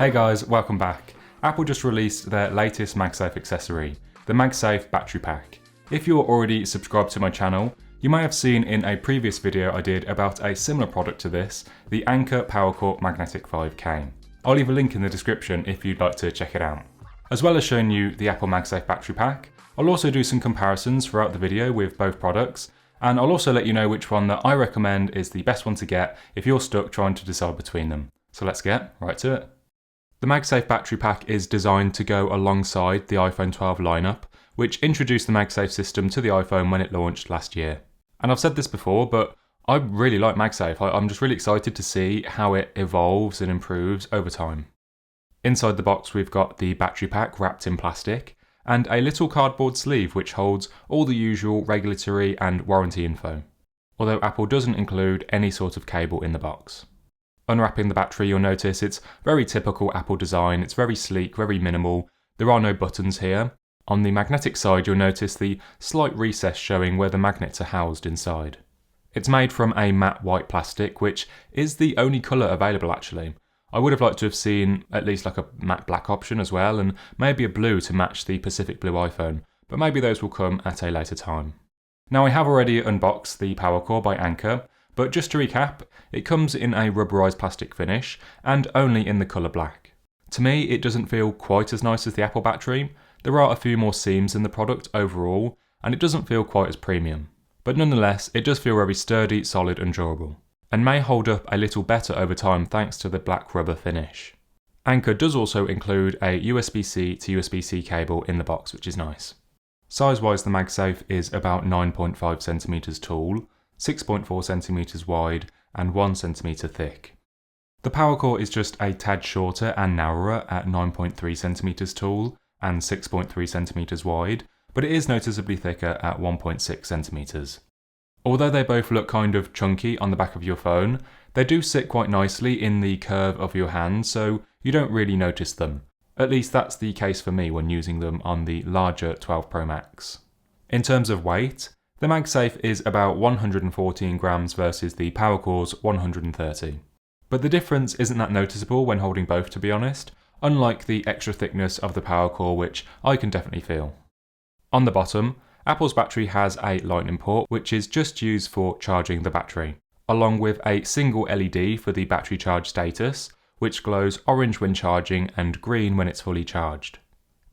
Hey guys, welcome back. Apple just released their latest MagSafe accessory, the MagSafe Battery Pack. If you're already subscribed to my channel, you may have seen in a previous video I did about a similar product to this, the Anker PowerCore Magnetic 5K. I'll leave a link in the description if you'd like to check it out. As well as showing you the Apple MagSafe Battery Pack, I'll also do some comparisons throughout the video with both products, and I'll also let you know which one that I recommend is the best one to get if you're stuck trying to decide between them. So let's get right to it. The MagSafe Battery Pack is designed to go alongside the iPhone 12 lineup, which introduced the MagSafe system to the iPhone when it launched last year. And I've said this before, but I really like MagSafe. I'm just really excited to see how it evolves and improves over time. Inside the box we've got the battery pack wrapped in plastic, and a little cardboard sleeve which holds all the usual regulatory and warranty info, although Apple doesn't include any sort of cable in the box. Unwrapping the battery, you'll notice it's very typical Apple design. It's very sleek, very minimal. There are no buttons here. On the magnetic side, you'll notice the slight recess showing where the magnets are housed inside. It's made from a matte white plastic, which is the only colour available actually. I would have liked to have seen at least like a matte black option as well, and maybe a blue to match the Pacific Blue iPhone, but maybe those will come at a later time. Now I have already unboxed the PowerCore by Anker, but just to recap, it comes in a rubberized plastic finish and only in the colour black. To me, it doesn't feel quite as nice as the Apple battery. There are a few more seams in the product overall, and it doesn't feel quite as premium. But nonetheless, it does feel very sturdy, solid and durable, and may hold up a little better over time thanks to the black rubber finish. Anker does also include a USB-C to USB-C cable in the box, which is nice. Size-wise, the MagSafe is about 9.5 centimeters tall, 6.4 centimeters wide, and 1 centimeter thick. The PowerCore is just a tad shorter and narrower at 9.3 centimeters tall and 6.3 centimeters wide, but it is noticeably thicker at 1.6 centimeters. Although they both look kind of chunky on the back of your phone, they do sit quite nicely in the curve of your hand, so you don't really notice them. At least that's the case for me when using them on the larger 12 Pro Max. In terms of weight, the MagSafe is about 114 grams versus the PowerCore's 130. But the difference isn't that noticeable when holding both, to be honest, unlike the extra thickness of the PowerCore, which I can definitely feel. On the bottom, Apple's battery has a lightning port which is just used for charging the battery, along with a single LED for the battery charge status, which glows orange when charging and green when it's fully charged.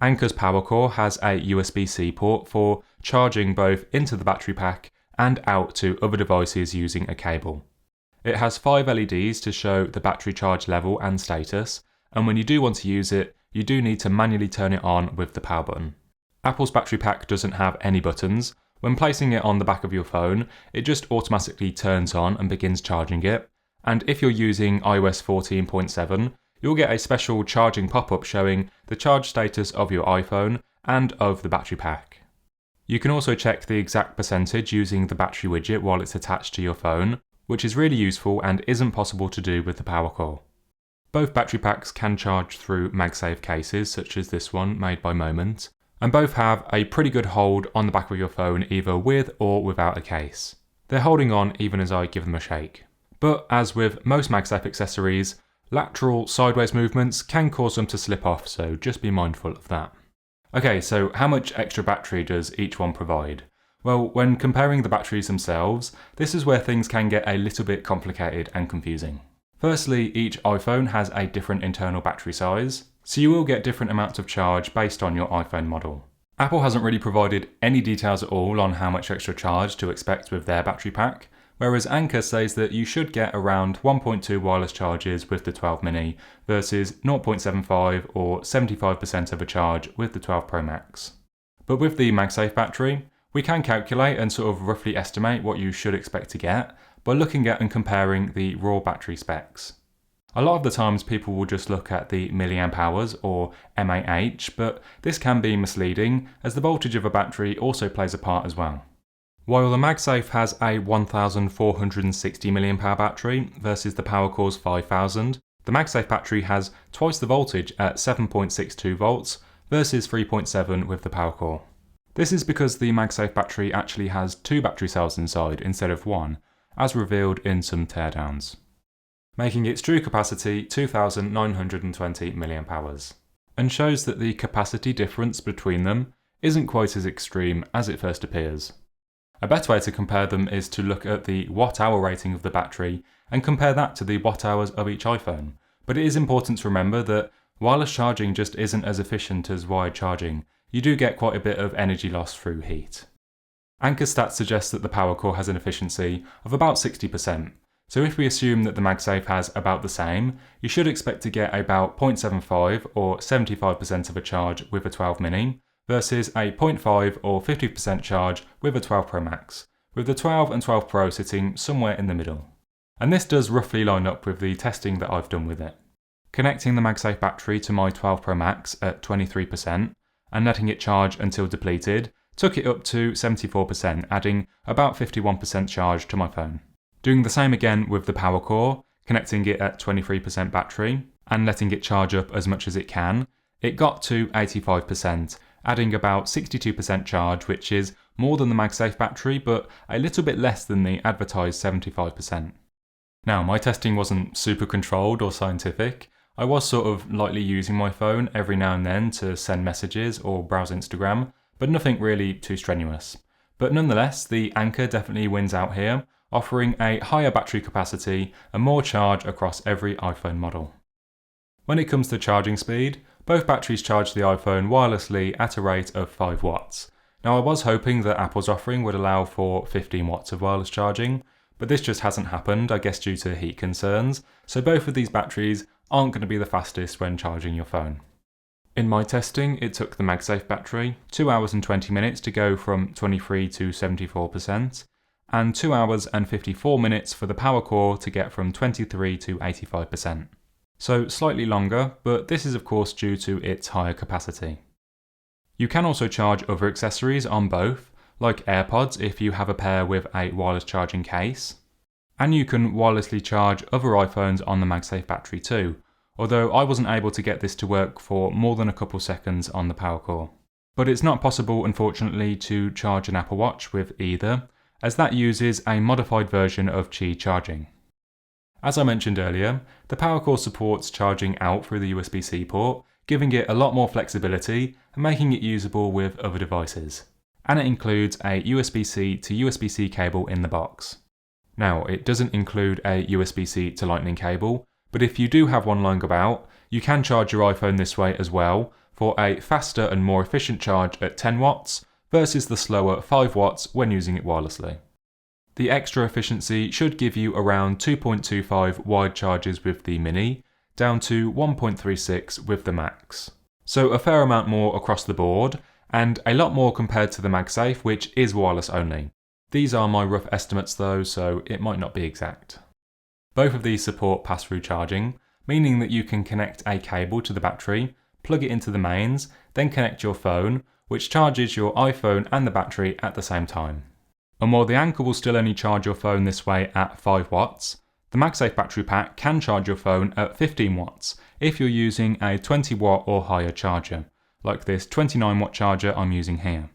Anker's PowerCore has a USB-C port for charging both into the battery pack and out to other devices using a cable. It has 5 LEDs to show the battery charge level and status, and when you do want to use it, you do need to manually turn it on with the power button. Apple's battery pack doesn't have any buttons. When placing it on the back of your phone, it just automatically turns on and begins charging it, and if you're using iOS 14.7, you'll get a special charging pop-up showing the charge status of your iPhone and of the battery pack. You can also check the exact percentage using the battery widget while it's attached to your phone, which is really useful and isn't possible to do with the PowerCore. Both battery packs can charge through MagSafe cases, such as this one made by Moment, and both have a pretty good hold on the back of your phone either with or without a case. They're holding on even as I give them a shake. But as with most MagSafe accessories, lateral sideways movements can cause them to slip off, so just be mindful of that. Okay, so how much extra battery does each one provide? Well, when comparing the batteries themselves, this is where things can get a little bit complicated and confusing. Firstly, each iPhone has a different internal battery size, so you will get different amounts of charge based on your iPhone model. Apple hasn't really provided any details at all on how much extra charge to expect with their battery pack, whereas Anker says that you should get around 1.2 wireless charges with the 12 mini versus 0.75 or 75% of a charge with the 12 Pro Max. But with the MagSafe battery, we can calculate and sort of roughly estimate what you should expect to get by looking at and comparing the raw battery specs. A lot of the times people will just look at the milliamp hours or mAh, but this can be misleading as the voltage of a battery also plays a part as well. While the MagSafe has a 1460 mAh battery versus the PowerCore's 5000, the MagSafe battery has twice the voltage at 7.62 volts versus 3.7 with the PowerCore. This is because the MagSafe battery actually has 2 battery cells inside instead of 1, as revealed in some teardowns. making its true capacity 2,920 mAh, and shows that the capacity difference between them isn't quite as extreme as it first appears. A better way to compare them is to look at the watt-hour rating of the battery and compare that to the watt-hours of each iPhone. But it is important to remember that wireless charging just isn't as efficient as wired charging. You do get quite a bit of energy loss through heat. Anker stats suggest that the PowerCore has an efficiency of about 60%. So if we assume that the MagSafe has about the same, you should expect to get about 0.75 or 75% of a charge with a 12 mini, versus a 0.5 or 50% charge with a 12 Pro Max, with the 12 and 12 Pro sitting somewhere in the middle. And this does roughly line up with the testing that I've done with it. Connecting the MagSafe battery to my 12 Pro Max at 23% and letting it charge until depleted took it up to 74%, adding about 51% charge to my phone. Doing the same again with the PowerCore, connecting it at 23% battery and letting it charge up as much as it can, it got to 85%, adding about 62% charge, which is more than the MagSafe battery, but a little bit less than the advertised 75%. Now, my testing wasn't super controlled or scientific. I was sort of lightly using my phone every now and then to send messages or browse Instagram, but nothing really too strenuous. But nonetheless, the Anker definitely wins out here, offering a higher battery capacity and more charge across every iPhone model. When it comes to charging speed, both batteries charge the iPhone wirelessly at a rate of 5 watts. Now, I was hoping that Apple's offering would allow for 15 watts of wireless charging, but this just hasn't happened, I guess due to heat concerns, so both of these batteries aren't going to be the fastest when charging your phone. In my testing, it took the MagSafe battery 2 hours and 20 minutes to go from 23 to 74%, and 2 hours and 54 minutes for the PowerCore to get from 23 to 85%. So slightly longer, but this is of course due to its higher capacity. You can also charge other accessories on both, like AirPods if you have a pair with a wireless charging case, and you can wirelessly charge other iPhones on the MagSafe battery too, although I wasn't able to get this to work for more than a couple seconds on the PowerCore. But it's not possible, unfortunately, to charge an Apple Watch with either, as that uses a modified version of Qi charging. As I mentioned earlier, the PowerCore supports charging out through the USB-C port, giving it a lot more flexibility and making it usable with other devices. And it includes a USB-C to USB-C cable in the box. Now, it doesn't include a USB-C to Lightning cable, but if you do have one lying about, you can charge your iPhone this way as well for a faster and more efficient charge at 10 watts versus the slower 5 watts when using it wirelessly. The extra efficiency should give you around 2.25 wired charges with the Mini, down to 1.36 with the Max. So a fair amount more across the board, and a lot more compared to the MagSafe, which is wireless only. These are my rough estimates though, so it might not be exact. Both of these support pass-through charging, meaning that you can connect a cable to the battery, plug it into the mains, then connect your phone, which charges your iPhone and the battery at the same time. And while the Anker will still only charge your phone this way at 5 watts, the MagSafe Battery Pack can charge your phone at 15 watts if you're using a 20 watt or higher charger, like this 29 watt charger I'm using here.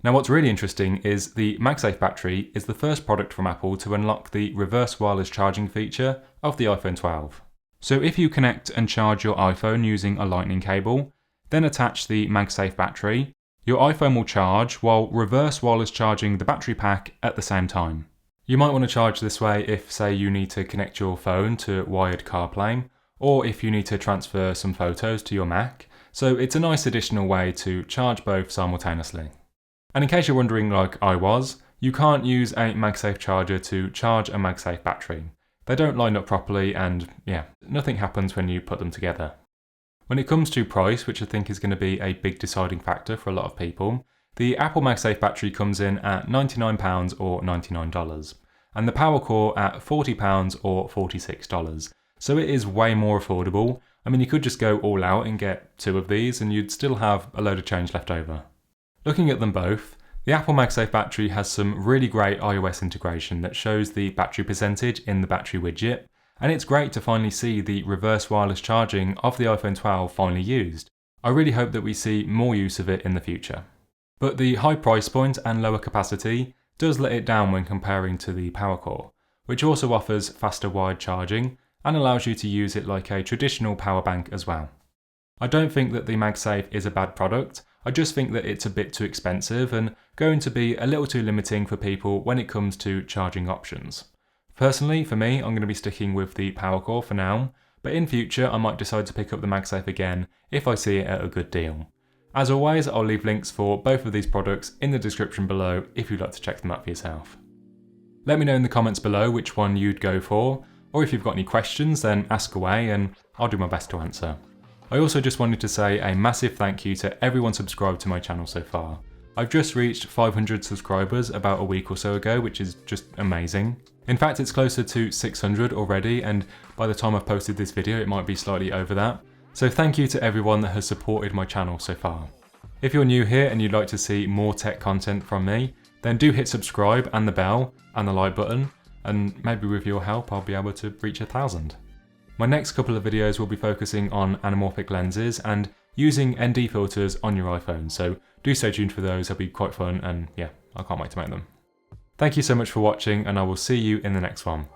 Now what's really interesting is the MagSafe battery is the first product from Apple to unlock the reverse wireless charging feature of the iPhone 12. So if you connect and charge your iPhone using a Lightning cable, then attach the MagSafe battery, your iPhone will charge while reverse wireless charging the battery pack at the same time. You might want to charge this way if, say, you need to connect your phone to wired CarPlay, or if you need to transfer some photos to your Mac, so it's a nice additional way to charge both simultaneously. And in case you're wondering like I was, you can't use a MagSafe charger to charge a MagSafe battery. They don't line up properly and yeah, nothing happens when you put them together. When it comes to price, which I think is going to be a big deciding factor for a lot of people, the Apple MagSafe battery comes in at £99 or $99, and the PowerCore at £40 or $46, so it is way more affordable. I mean, you could just go all out and get 2 of these and you'd still have a load of change left over. Looking at them both, the Apple MagSafe battery has some really great iOS integration that shows the battery percentage in the battery widget, and it's great to finally see the reverse wireless charging of the iPhone 12 finally used. I really hope that we see more use of it in the future. But the high price point and lower capacity does let it down when comparing to the PowerCore, which also offers faster wired charging and allows you to use it like a traditional power bank as well. I don't think that the MagSafe is a bad product, I just think that it's a bit too expensive and going to be a little too limiting for people when it comes to charging options. Personally, for me, I'm going to be sticking with the PowerCore for now, but in future I might decide to pick up the MagSafe again if I see it at a good deal. As always, I'll leave links for both of these products in the description below if you'd like to check them out for yourself. Let me know in the comments below which one you'd go for, or if you've got any questions then ask away and I'll do my best to answer. I also just wanted to say a massive thank you to everyone subscribed to my channel so far. I've just reached 500 subscribers about a week or so ago, which is just amazing. In fact, it's closer to 600 already, and by the time I've posted this video it might be slightly over that. So thank you to everyone that has supported my channel so far. If you're new here and you'd like to see more tech content from me, then do hit subscribe and the bell and the like button, and maybe with your help I'll be able to reach 1,000. My next couple of videos will be focusing on anamorphic lenses and using ND filters on your iPhone, so do stay tuned for those, they'll be quite fun and yeah, I can't wait to make them. Thank you so much for watching and I will see you in the next one.